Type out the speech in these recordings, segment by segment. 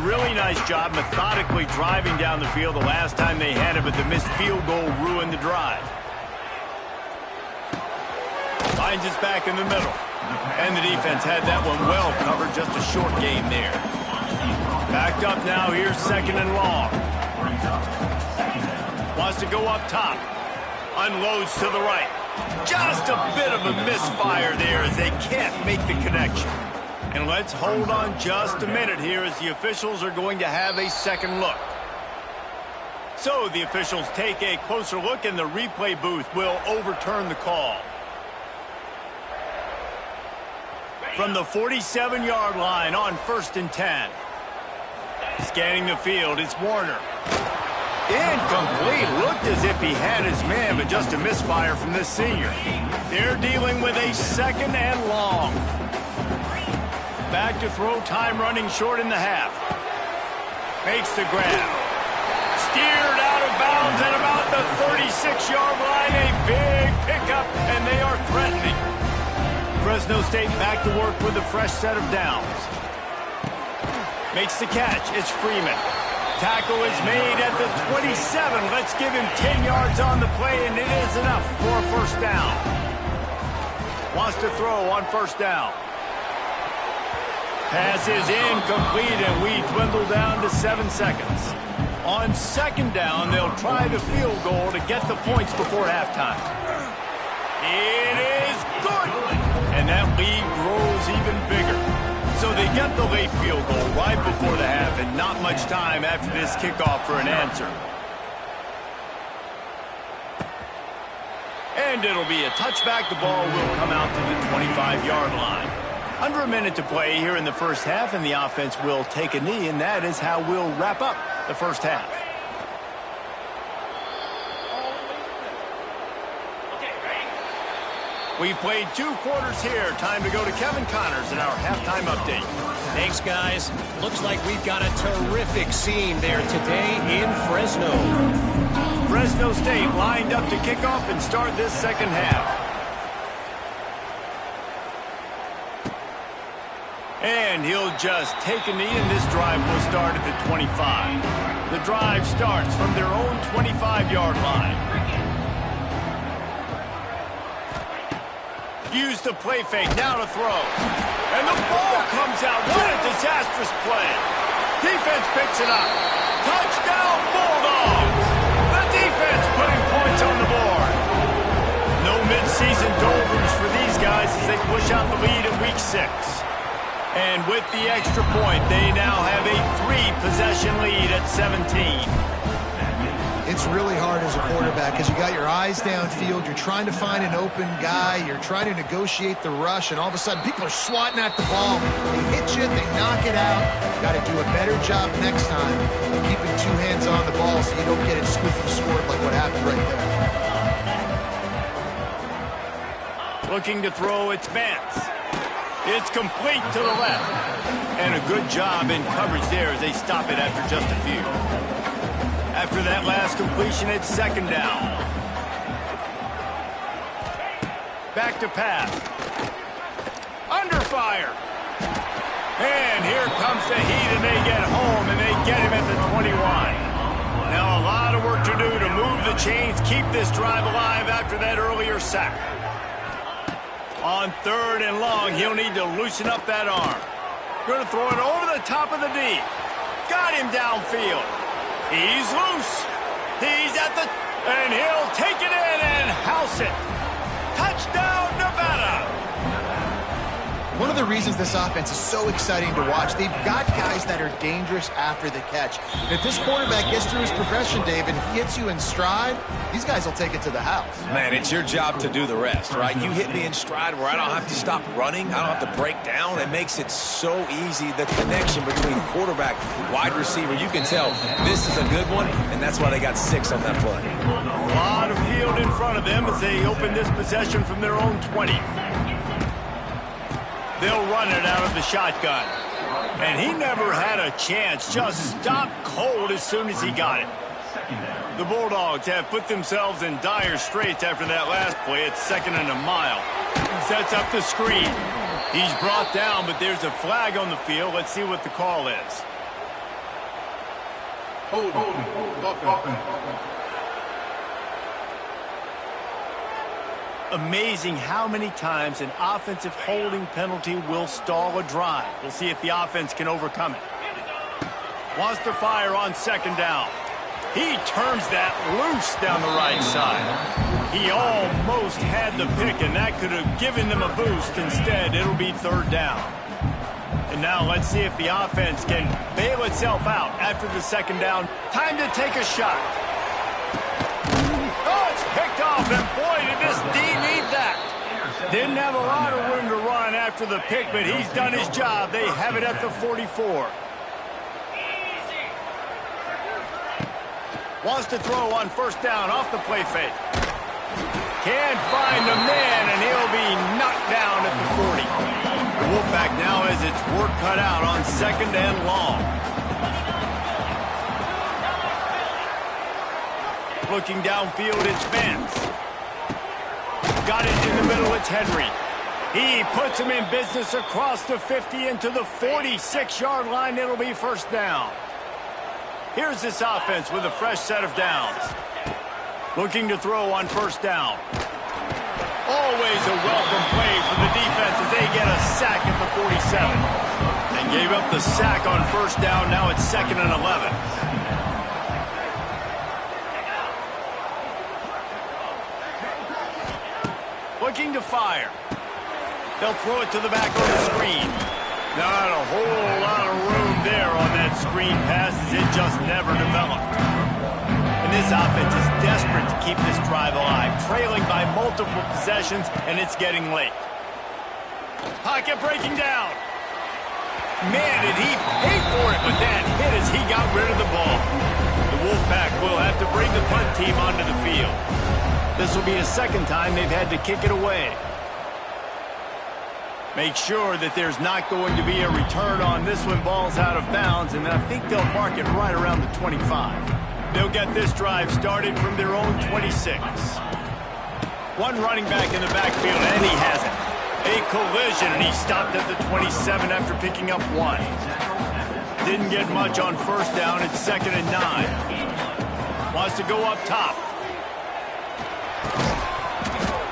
really nice job methodically driving down the field the last time they had it, but the missed field goal ruined the drive. Finds us back in the middle. And the defense had that one well covered, just a short game there. Backed up now, here's second and long. Wants to go up top. Unloads to the right. Just a bit of a misfire there as they can't make the connection. And let's hold on just a minute here as the officials are going to have a second look. So the officials take a closer look and the replay booth will overturn the call. From the 47-yard line on 1st and 10. Scanning the field, it's Warner. Incomplete. Looked as if he had his man, but just a misfire from this senior. They're dealing with a second and long. Back to throw, time running short in the half. Makes the grab. Steered out of bounds at about the 36-yard line. A big pickup, and they are threatening. Fresno State back to work with a fresh set of downs. Makes the catch. It's Freeman. Tackle is made at the 27. Let's give him 10 yards on the play, and it is enough for a first down. Wants to throw on first down. Pass is incomplete, and we dwindle down to 7 seconds. On second down, they'll try the field goal to get the points before halftime. It is good! And that lead grows even bigger. So they get the late field goal right before the half, and not much time after this kickoff for an answer. And it'll be a touchback. The ball will come out to the 25-yard line. Under a minute to play here in the first half, and the offense will take a knee, and that is how we'll wrap up the first half. We've played 2 quarters here. Time to go to Kevin Connors in our halftime update. Thanks, guys. Looks like we've got a terrific scene there today in Fresno. Fresno State lined up to kick off and start this second half. And he'll just take a knee, and this drive will start at the 25. The drive starts from their own 25-yard line. Use the play fake, now to throw. And the ball comes out. What a disastrous play. Defense picks it up. Touchdown, Bulldogs. The defense putting points on the board. No midseason doldrums for these guys as they push out the lead in week 6. And with the extra point, they now have a 3-possession lead at 17. It's really hard as a quarterback because you got your eyes downfield. You're trying to find an open guy. You're trying to negotiate the rush, and all of a sudden people are swatting at the ball. They hit you, they knock it out. Got to do a better job next time of keeping 2 hands on the ball so you don't get it scooped and scored like what happened right there. Looking to throw, it's Vance. It's complete to the left. And a good job in coverage there as they stop it after just a few. After that last completion, it's second down. Back to pass. Under fire. And here comes the heat, and they get home, and they get him at the 21. Now a lot of work to do to move the chains, keep this drive alive after that earlier sack. On third and long, he'll need to loosen up that arm. Going to throw it over the top of the D. Got him downfield. He's loose. He's at the... And he'll take it in and house it. Touchdown, Nevada. One of the reasons this offense is so exciting to watch, they've got guys that are dangerous after the catch. And if this quarterback gets through his progression, Dave, and hits you in stride, these guys will take it to the house. Man, it's your job to do the rest, right? You hit me in stride where I don't have to stop running. I don't have to break down. It makes it so easy. The connection between quarterback and wide receiver, you can tell this is a good one, and that's why they got 6 on that play. A lot of field in front of them as they open this possession from their own 20. They'll run it out of the shotgun. And he never had a chance. Just stopped cold as soon as he got it. The Bulldogs have put themselves in dire straits after that last play. It's second and a mile. Sets up the screen. He's brought down, but there's a flag on the field. Let's see what the call is. Amazing how many times an offensive holding penalty will stall a drive. We'll see if the offense can overcome it. Wants to fire on second down. He turns that loose down the right side. He almost had the pick, and that could have given them a boost. Instead, it'll be third down. And now let's see if the offense can bail itself out after the second down. Time to take a shot. Oh, it's picked off, and boy, did this D need that. Didn't have a lot of room to run after the pick, but he's done his job. They have it at the 44. Wants to throw on first down off the play fake. Can't find the man, and he'll be knocked down at the 40. The Wolfpack now has its work cut out on second and long. Looking downfield, it's Vance. Got it in the middle, it's Henry. He puts him in business across the 50 into the 46-yard line. It'll be first down. Here's this offense with a fresh set of downs. Looking to throw on first down. Always a welcome play for the defense as they get a sack at the 47. And gave up the sack on first down. Now it's second and 11. Looking to fire. They'll throw it to the back on the screen. Not a whole lot of room there on that screen pass as it just never developed. And this offense is desperate to keep this drive alive, trailing by multiple possessions, and it's getting late. Pocket breaking down. Man, did he pay for it with that hit as he got rid of the ball. The Wolfpack will have to bring the punt team onto the field. This will be the second time they've had to kick it away. Make sure that there's not going to be a return on this when ball's out of bounds, and I think they'll mark it right around the 25. They'll get this drive started from their own 26. One running back in the backfield, and he has it. A collision, and he stopped at the 27 after picking up one. Didn't get much on first down. It's second and 9. Wants to go up top.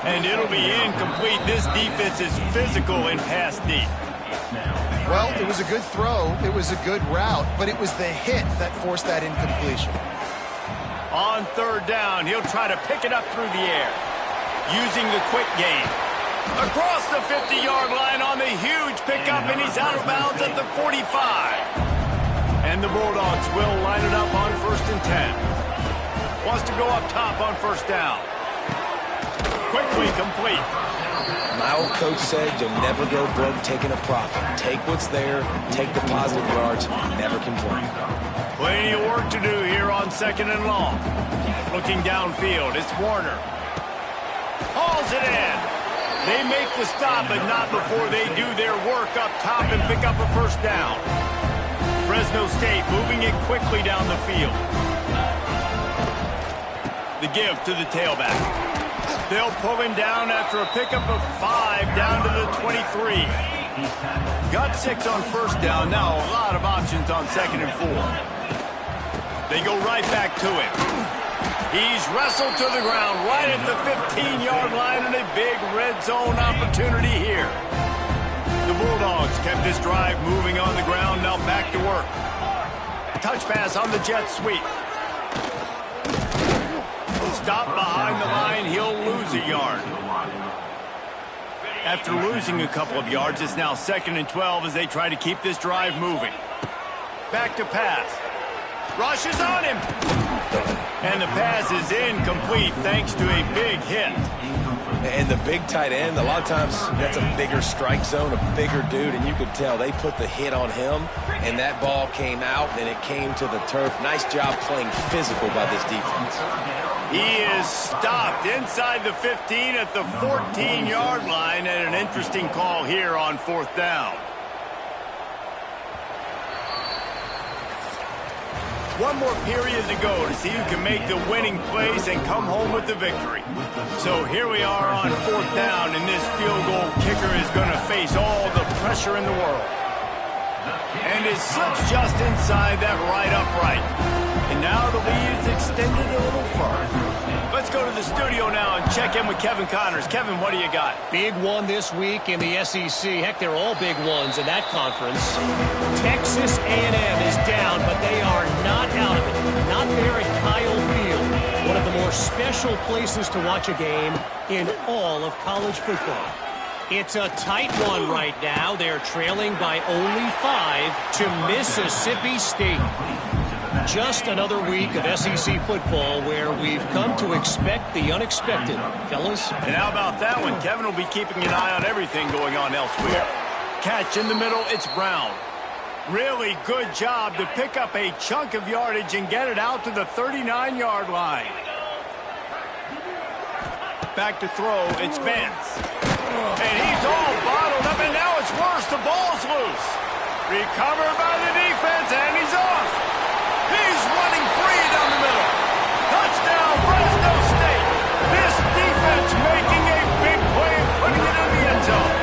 And it'll be incomplete. This defense is physical in pass deep. Well, it was a good throw. It was a good route, but it was the hit that forced that incompletion. On third down, he'll try to pick it up through the air. Using the quick game. Across the 50-yard line on the huge pickup, and he's out of bounds at the 45. And the Bulldogs will line it up on first and 10. Wants to go up top on first down. Quickly complete. My old coach said you'll never go broke taking a profit. Take what's there, take the positive yards, never complain. Plenty of work to do here on second and long. Looking downfield, it's Warner. Hauls it in. They make the stop, but not before they do their work up top and pick up a first down. Fresno State moving it quickly down the field. The give to the tailback. They'll pull him down after a pickup of 5 down to the 23. Got 6 on first down. Now a lot of options on second and 4. They go right back to him. He's wrestled to the ground right at the 15-yard line, and a big red zone opportunity here. The Bulldogs kept this drive moving on the ground. Now back to work. Touch pass on the jet sweep. Stop behind the line, he'll lose a yard. After losing a couple of yards, it's now second and 12 as they try to keep this drive moving. Back to pass. Rushes on him. And the pass is incomplete thanks to a big hit. And the big tight end, a lot of times that's a bigger strike zone, a bigger dude, and you could tell they put the hit on him, and that ball came out, and it came to the turf. Nice job playing physical by this defense. He is stopped inside the 15 at the 14-yard line, and an interesting call here on fourth down. One more period to go to see who can make the winning plays and come home with the victory. So here we are on fourth down, and this field goal kicker is going to face all the pressure in the world. And it slips just inside that right upright. And now the lead is extended a little further. Let's go to the studio now and check in with Kevin Connors. Kevin, what do you got? Big one this week in the SEC. Heck, they're all big ones in that conference. Texas A&M is down, but they are not out of it. Not there at Kyle Field. One of the more special places to watch a game in all of college football. It's a tight one right now. They're trailing by only 5 to Mississippi State. Just another week of SEC football where we've come to expect the unexpected, fellas. And how about that one? Kevin will be keeping an eye on everything going on elsewhere. Catch in the middle, it's Brown. Really good job to pick up a chunk of yardage and get it out to the 39-yard line. Back to throw, it's Vance. And he's all bottled up, and now it's worse. The ball's loose. Recovered by the defense, and he's off. He's running free down the middle. Touchdown, Fresno State. This defense making a big play and putting it in the end zone.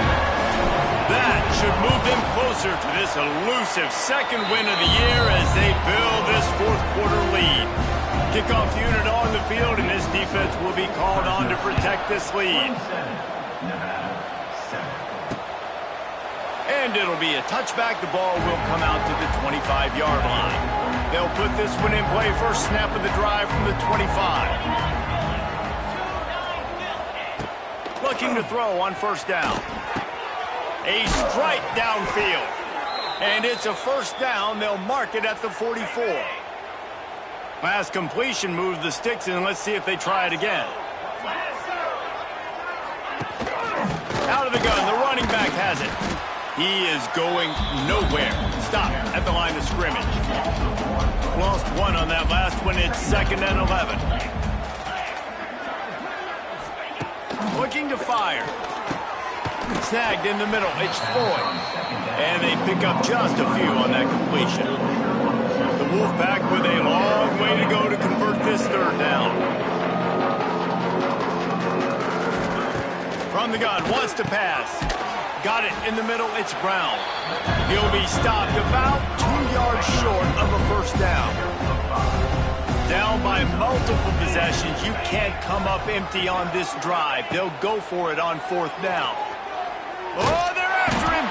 That should move them closer to this elusive second win of the year as they build this fourth quarter lead. Kickoff unit on the field, and this defense will be called on to protect this lead. And it'll be a touchback. The ball will come out to the 25-yard line. They'll put this one in play. First snap of the drive from the 25. Looking to throw on first down. A strike downfield. And it's a first down. They'll mark it at the 44. Last completion moves the sticks, and let's see if they try it again. Out of the gun. The running back has it. He is going nowhere. Stop at the line of scrimmage. Lost one on that last one. It's 2nd and 11. Looking to fire. Snagged in the middle. It's Floyd. And they pick up just a few on that completion. The Wolfpack with a long way to go to convert this third down. From the gun. Wants to pass. Got it in the middle, it's Brown. He'll be stopped about 2 yards short of a first down. Down by multiple possessions, you can't come up empty on this drive. They'll go for it on fourth down. Oh, they're after him.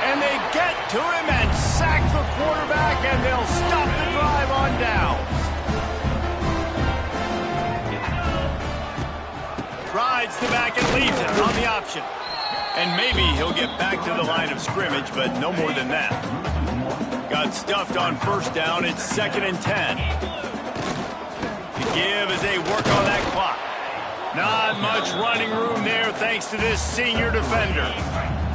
And they get to him and sack the quarterback, and they'll stop the drive on down. Rides the back and leaves it on the option. And maybe he'll get back to the line of scrimmage, but no more than that. Got stuffed on first down. It's 2nd and 10. The give as they work on that clock. Not much running room there thanks to this senior defender.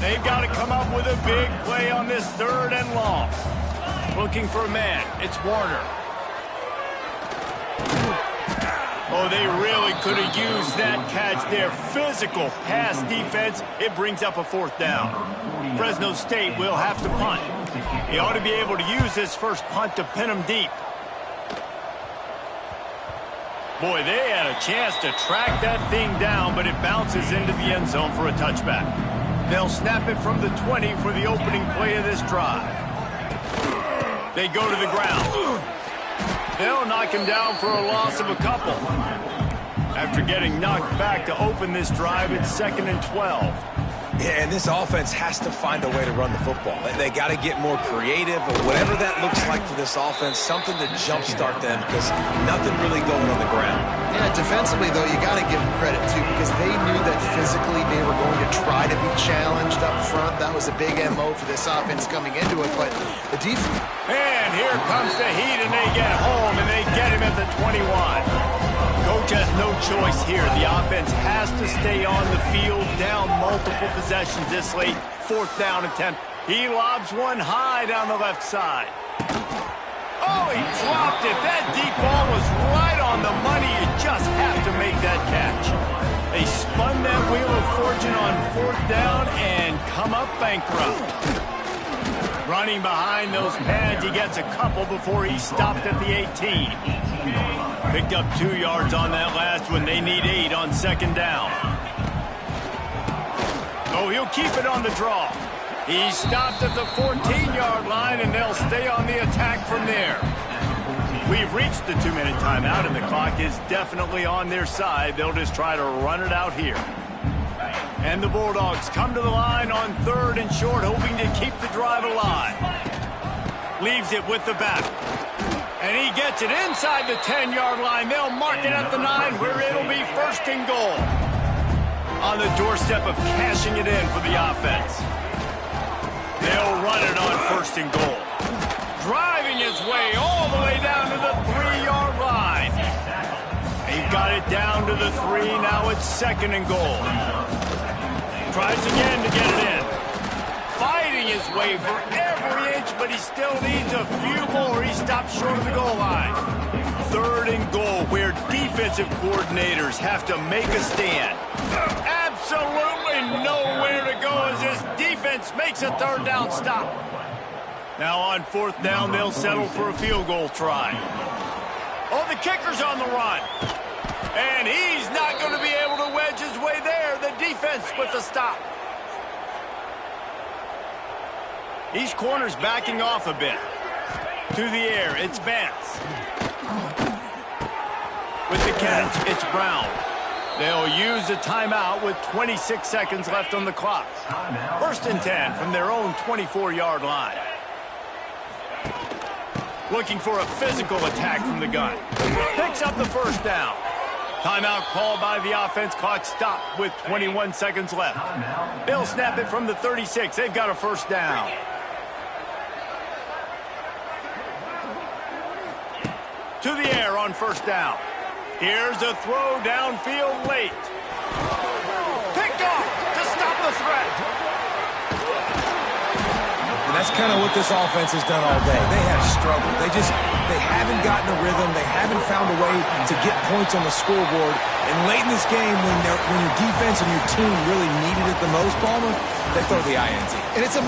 They've got to come up with a big play on this 3rd and long. Looking for a man. It's Warner. Oh, they really could have used that catch there. Physical pass defense. It brings up a fourth down. Fresno State will have to punt. He ought to be able to use this first punt to pin them deep. Boy, they had a chance to track that thing down, but it bounces into the end zone for a touchback. They'll snap it from the 20 for the opening play of this drive. They go to the ground. They'll knock him down for a loss of a couple. After getting knocked back to open this drive, it's 2nd and 12. Yeah, and this offense has to find a way to run the football. They got to get more creative, or whatever that looks like for this offense, something to jumpstart them, because nothing really going on the ground. Yeah, defensively, though, you got to give them credit, too, because they knew that physically they were going to try to be challenged up front. That was a big MO for this offense coming into it, but the defense... And here comes the heat, and they get home, and they get him at the 21. Coach has no choice here. The offense has to stay on the field, down multiple possessions this late. 4th down attempt. He lobs one high down the left side. Oh, he dropped it. That deep ball was right on the money. You just have to make that catch. They spun that wheel of fortune on 4th down and come up bankrupt. Running behind those pads, he gets a couple before he stopped at the 18. Picked up 2 yards on that last one. They need 8 on 2nd down. Oh, he'll keep it on the draw. He stopped at the 14-yard line, and they'll stay on the attack from there. We've reached the 2-minute timeout, and the clock is definitely on their side. They'll just try to run it out here. And the Bulldogs come to the line on 3rd and short, hoping to keep the drive alive. Leaves it with the back. And he gets it inside the 10-yard line. They'll mark it at the 9, where it'll be 1st and goal. On the doorstep of cashing it in for the offense. They'll run it on 1st and goal. Driving his way all the way down to the 3-yard line. He got it down to the 3. Now it's 2nd and goal. Tries again to get it in. Fighting his way for every inch, but he still needs a few more. He stops short of the goal line. 3rd and goal, where defensive coordinators have to make a stand. Absolutely nowhere to go as this defense makes a 3rd down stop. Now on 4th down, they'll settle for a field goal try. Oh, the kicker's on the run. And he's not going to be able to wedge his way there. The defense with the stop. These corners backing off a bit. To the air, it's Vance. With the catch, it's Brown. They'll use a timeout with 26 seconds left on the clock. 1st and 10 from their own 24-yard line. Looking for a physical attack from the gun. Picks up the 1st down. Timeout called by the offense. Clock stopped with 21 seconds left. They'll snap it from the 36. They've got a 1st down. To the air on 1st down. Here's a throw downfield late. Picked off to stop the threat. And that's kind of what this offense has done all day. They have struggled. They haven't gotten a rhythm. They haven't found a way to get points on the scoreboard. And late in this game, when your defense and your team really needed it the most, Palmer, they throw the INT. And it's a